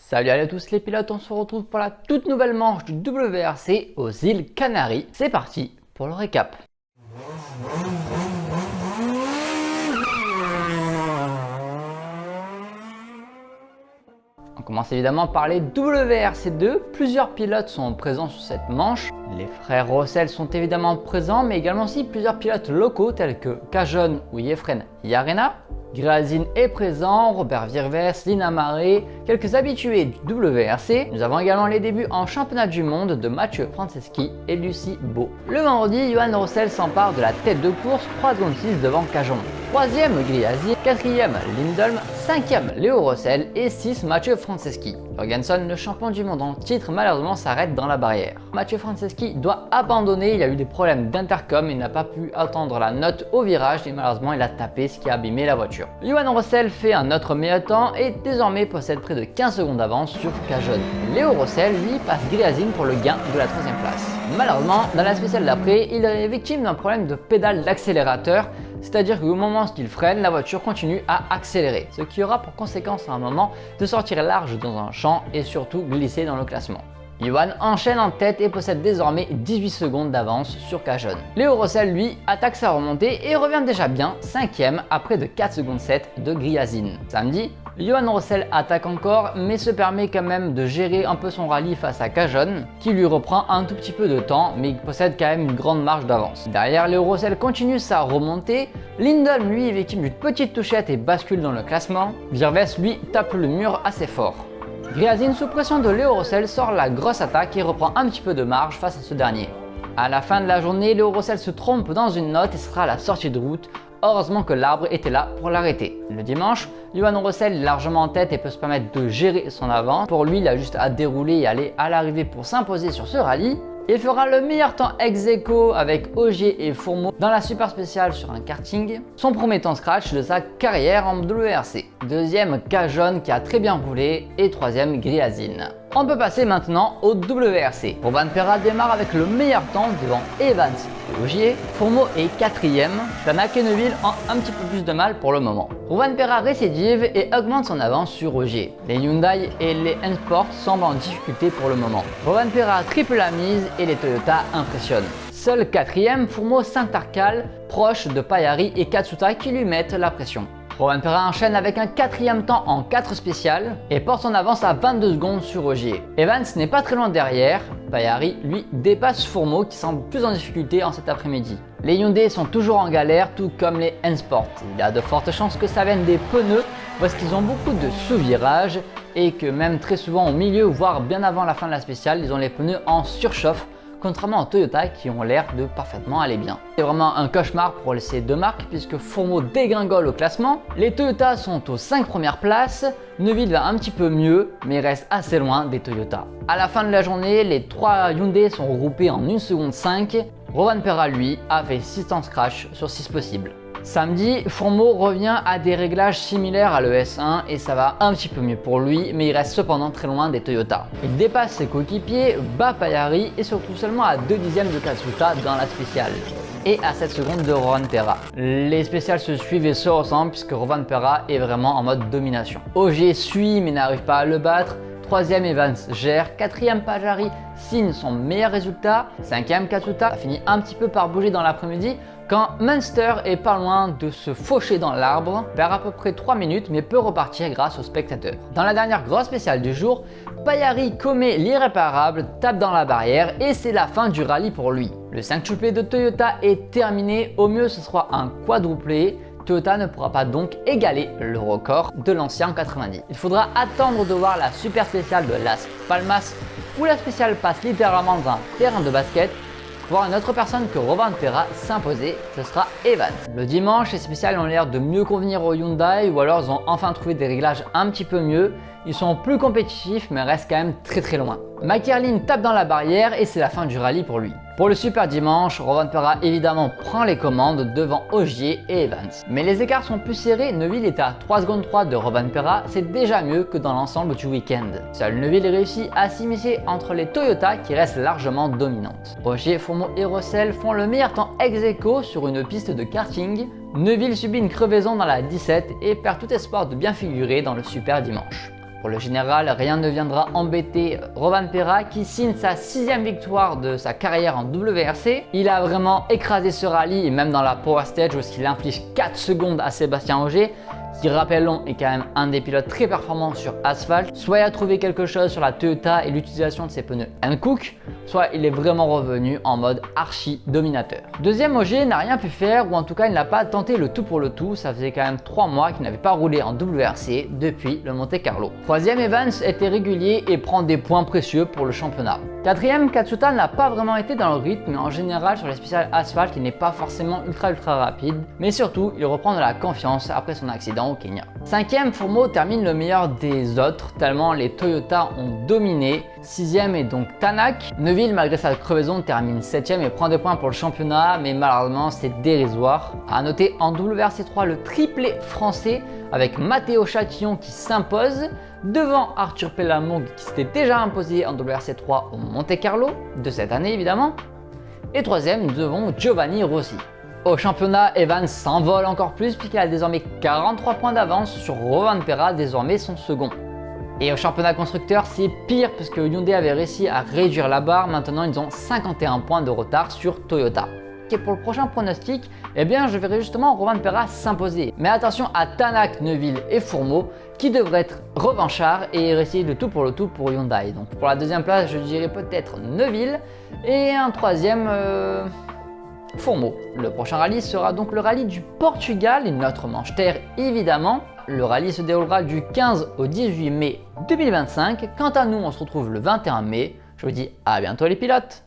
Salut à tous les pilotes, on se retrouve pour la toute nouvelle manche du WRC aux îles Canaries. C'est parti pour le récap. On commence évidemment par les WRC2. Plusieurs pilotes sont présents sur cette manche. Les frères Rossel sont évidemment présents, mais également aussi plusieurs pilotes locaux tels que Cajon ou Yefren Yarena. Grazin est présent, Robert Virves, Lina Maré, quelques habitués du WRC. Nous avons également les débuts en championnat du monde de Mathieu Franceschi et Lucie Beau. Le vendredi, Johan Rossel s'empare de la tête de course, 3 secondes 6 devant Cajon. 3e Gryazin, 4e Lindholm, 5e Léo Rossel et 6 Mathieu Franceschi. Jorgensen, le champion du monde en titre, malheureusement s'arrête dans la barrière. Mathieu Franceschi doit abandonner, il a eu des problèmes d'intercom, il n'a pas pu attendre la note au virage et malheureusement il a tapé, ce qui a abîmé la voiture. Johan Rossel fait un autre meilleur temps et désormais possède près de 15 secondes d'avance sur Cajon. Léo Rossel lui passe Gryazin pour le gain de la 3e place. Malheureusement, dans la spéciale d'après, il est victime d'un problème de pédale d'accélérateur, c'est-à-dire qu'au moment où il freine, la voiture continue à accélérer, ce qui aura pour conséquence à un moment de sortir large dans un champ et surtout glisser dans le classement. Johan enchaîne en tête et possède désormais 18 secondes d'avance sur Cajon. Léo Rossel lui attaque sa remontée et revient déjà bien 5e après de 4 secondes 7 de Gryazin. Samedi, Johan Rossel attaque encore mais se permet quand même de gérer un peu son rallye face à Cajon qui lui reprend un tout petit peu de temps mais il possède quand même une grande marge d'avance. Derrière, Léo Rossel continue sa remontée. Lindholm lui est victime d'une petite touchette et bascule dans le classement. Virves lui tape le mur assez fort. Gryazin sous pression de Léo Rossel sort la grosse attaque et reprend un petit peu de marge face à ce dernier. À la fin de la journée, Léo Rossel se trompe dans une note et sera à la sortie de route. Heureusement que l'arbre était là pour l'arrêter. Le dimanche, Johan Rossel est largement en tête et peut se permettre de gérer son avance. Pour lui, il a juste à dérouler et aller à l'arrivée pour s'imposer sur ce rallye. Il fera le meilleur temps ex-aequo avec Ogier et Fourmeau dans la super spéciale sur un karting. Son premier temps scratch de sa carrière en WRC. Deuxième, Cajon qui a très bien roulé et troisième, Gryazin. On peut passer maintenant au WRC. Rovanperä démarre avec le meilleur temps devant Evans et Ogier. Fourmeau est 4e. Tanak et Neuville ont un petit peu plus de mal pour le moment. Rovanperä récidive et augmente son avance sur Ogier. Les Hyundai et les N-Sport semblent en difficulté pour le moment. Rovanperä triple la mise et les Toyota impressionnent. Seul 4e, Fourmeau s'intercale proche de Pajarvi et Katsuta qui lui mettent la pression. Rovanperä enchaîne avec un 4e temps en 4 spéciales et porte son avance à 22 secondes sur Ogier. Evans n'est pas très loin derrière, Pajarvi lui dépasse Fourmeau qui semble plus en difficulté en cet après-midi. Les Hyundai sont toujours en galère tout comme les N-Sport. Il y a de fortes chances que ça vienne des pneus parce qu'ils ont beaucoup de sous-virages et que même très souvent au milieu voire bien avant la fin de la spéciale, ils ont les pneus en surchauffe. Contrairement aux Toyota qui ont l'air de parfaitement aller bien. C'est vraiment un cauchemar pour ces deux marques puisque Fourmeau dégringole au classement. Les Toyota sont aux 5 premières places, Neuville va un petit peu mieux mais reste assez loin des Toyota. À la fin de la journée, les 3 Hyundai sont regroupés en 1 seconde 5. Rovanperä lui a fait 6 temps scratch sur 6 possibles. Samedi, Fourmeau revient à des réglages similaires à l'ES1 et ça va un petit peu mieux pour lui, mais il reste cependant très loin des Toyota. Il dépasse ses coéquipiers, bat Pajarvi et se retrouve seulement à 2 dixièmes de Katsuta dans la spéciale et à 7 secondes de Rovanperä. Les spéciales se suivent et se ressemblent puisque Rovanperä est vraiment en mode domination. Ogier suit mais n'arrive pas à le battre. 3e Evans gère, 4e Pajarvi signe son meilleur résultat, 5e Katsuta a fini un petit peu par bouger dans l'après-midi quand Munster est pas loin de se faucher dans l'arbre, perd à peu près 3 minutes mais peut repartir grâce aux spectateurs. Dans la dernière grosse spéciale du jour, Pajarvi commet l'irréparable, tape dans la barrière et c'est la fin du rallye pour lui. Le 5-tuplé de Toyota est terminé, au mieux ce sera un quadruplé. Toyota ne pourra pas donc égaler le record de l'ancien en 90. Il faudra attendre de voir la super spéciale de Las Palmas où la spéciale passe littéralement dans un terrain de basket. Voir une autre personne que Rovanperä s'imposer, ce sera Evans. Le dimanche, les spéciales ont l'air de mieux convenir aux Hyundai ou alors ils ont enfin trouvé des réglages un petit peu mieux. Ils sont plus compétitifs mais restent quand même très loin. McErlin tape dans la barrière et c'est la fin du rallye pour lui. Pour le super dimanche, Rovanperä évidemment prend les commandes devant Ogier et Evans. Mais les écarts sont plus serrés, Neuville est à 3 secondes 3 de Rovanperä, c'est déjà mieux que dans l'ensemble du week-end. Seul Neuville réussit à s'immiscer entre les Toyota qui restent largement dominantes. Ogier, Fourmeau et Rossel font le meilleur temps ex-aequo sur une piste de karting. Neuville subit une crevaison dans la 17 et perd tout espoir de bien figurer dans le super dimanche. Pour le général, rien ne viendra embêter Rovanperä qui signe sa 6e victoire de sa carrière en WRC. Il a vraiment écrasé ce rallye et même dans la Power Stage où il inflige 4 secondes à Sébastien Ogier, qui, rappelons, est quand même un des pilotes très performants sur asphalte. Soit il a trouvé quelque chose sur la Toyota et l'utilisation de ses pneus Hankook, soit il est vraiment revenu en mode archi dominateur. Deuxième, Ogier n'a rien pu faire, ou en tout cas il n'a pas tenté le tout pour le tout. Ça faisait quand même 3 mois qu'il n'avait pas roulé en WRC depuis le Monte Carlo. Troisième, Evans était régulier et prend des points précieux pour le championnat. Quatrième, Katsuta n'a pas vraiment été dans le rythme, mais en général sur les spéciales asphalte il n'est pas forcément ultra rapide, mais surtout il reprend de la confiance après son accident au Kenya. Cinquième, Fourmeau termine le meilleur des autres, tellement les Toyota ont dominé. Sixième est donc Tanak. Neuville, malgré sa crevaison, termine 7ème et prend des points pour le championnat, mais malheureusement c'est dérisoire. A noter en WRC3 le triplé français avec Matteo Chatillon qui s'impose devant Arthur Pellamont qui s'était déjà imposé en WRC3 au Monte Carlo de cette année évidemment. Et troisième, nous avons Giovanni Rossi. Au championnat, Evans s'envole encore plus puisqu'il a désormais 43 points d'avance sur Rovanperä, désormais son second. Et au championnat constructeur, c'est pire puisque Hyundai avait réussi à réduire la barre. Maintenant, ils ont 51 points de retard sur Toyota. Et pour le prochain pronostic, eh bien, je verrai justement Rovanperä s'imposer. Mais attention à Tanak, Neuville et Fourmeau qui devraient être revanchards et essayer le tout pour le tout pour Hyundai. Donc pour la deuxième place, je dirais peut-être Neuville et un troisième Fourmeau. Le prochain rallye sera donc le rallye du Portugal et notre manche terre évidemment. Le rallye se déroulera du 15 au 18 mai 2025. Quant à nous, on se retrouve le 21 mai. Je vous dis à bientôt les pilotes.